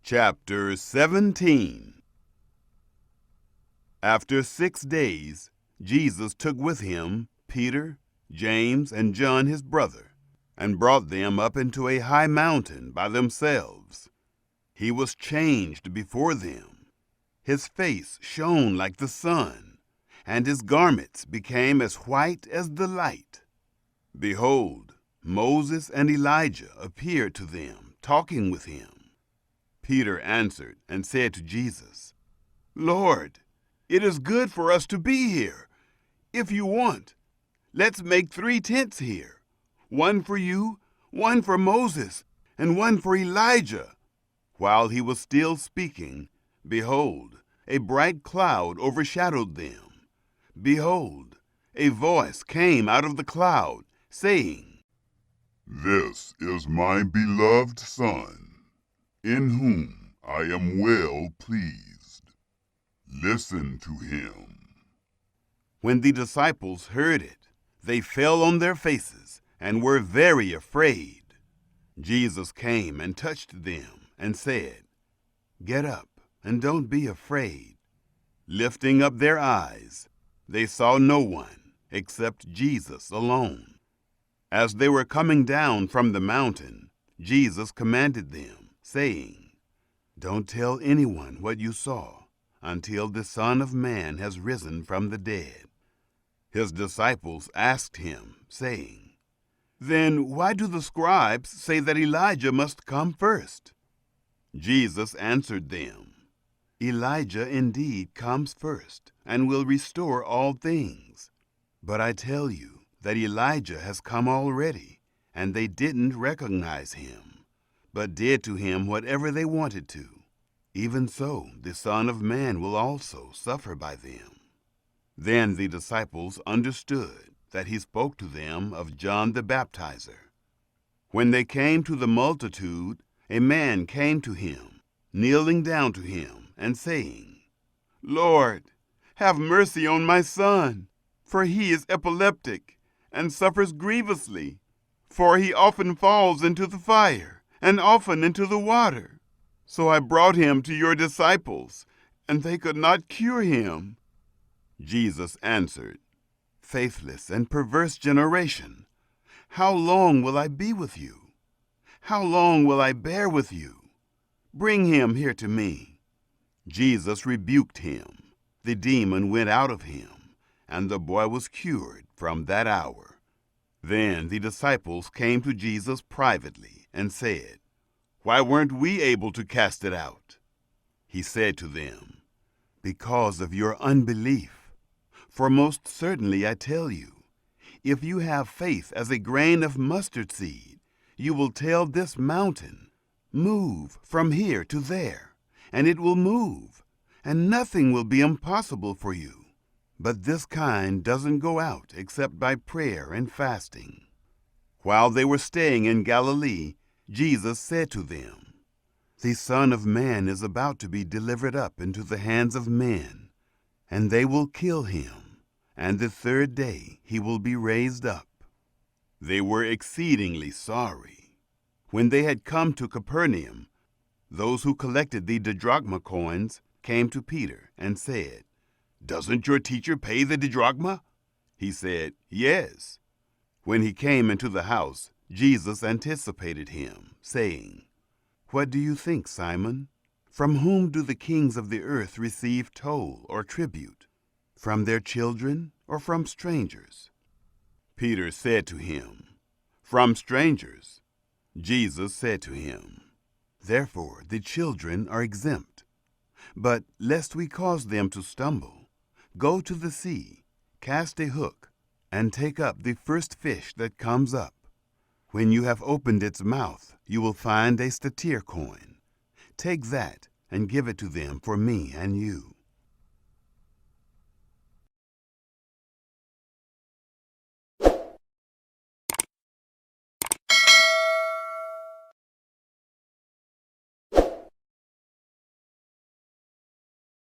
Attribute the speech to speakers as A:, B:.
A: Chapter 17. After 6 days, Jesus took with him Peter, James, and John his brother, and brought them up into a high mountain by themselves. He was changed before them. His face shone like the sun, and his garments became as white as the light. Behold, Moses and Elijah appeared to them, talking with him. Peter answered and said to Jesus, "Lord, it is good for us to be here. If you want, let's make 3 tents here, one for you, one for Moses, and one for Elijah." While he was still speaking, behold, a bright cloud overshadowed them. Behold, a voice came out of the cloud, saying,
B: "This is my beloved Son, in whom I am well pleased. Listen to him."
A: When the disciples heard it, they fell on their faces and were very afraid. Jesus came and touched them and said, "Get up and don't be afraid." Lifting up their eyes, they saw no one except Jesus alone. As they were coming down from the mountain, Jesus commanded them, saying, "Don't tell anyone what you saw until the Son of Man has risen from the dead." His disciples asked him, saying, "Then why do the scribes say that Elijah must come first?" Jesus answered them, "Elijah indeed comes first and will restore all things. But I tell you that Elijah has come already, and they didn't recognize him, but did to him whatever they wanted to. Even so, the Son of Man will also suffer by them." Then the disciples understood that he spoke to them of John the Baptizer. When they came to the multitude, a man came to him, kneeling down to him and saying, "Lord, have mercy on my son, for he is epileptic and suffers grievously. For he often falls into the fire and often into the water. So I brought him to your disciples, and they could not cure him." Jesus answered, "Faithless and perverse generation, how long will I be with you? How long will I bear with you? Bring him here to me." Jesus rebuked him. The demon went out of him, and the boy was cured from that hour. Then the disciples came to Jesus privately and said, "Why weren't we able to cast it out?" He said to them, "Because of your unbelief. For most certainly I tell you, if you have faith as a grain of mustard seed, you will tell this mountain, 'Move from here to there,' and it will move, and nothing will be impossible for you. But this kind doesn't go out except by prayer and fasting." While they were staying in Galilee, Jesus said to them, "The Son of Man is about to be delivered up into the hands of men, and they will kill him, and the 3rd day he will be raised up." They were exceedingly sorry. When they had come to Capernaum, those who collected the didrachma coins came to Peter and said, "Doesn't your teacher pay the didrachma?" He said, "Yes." When he came into the house, Jesus anticipated him, saying, "What do you think, Simon? From whom do the kings of the earth receive toll or tribute? From their children or from strangers?" Peter said to him, "From strangers." Jesus said to him, "Therefore the children are exempt. But lest we cause them to stumble, go to the sea, cast a hook, and take up the first fish that comes up. When you have opened its mouth, you will find a stater coin. Take that and give it to them for me and you.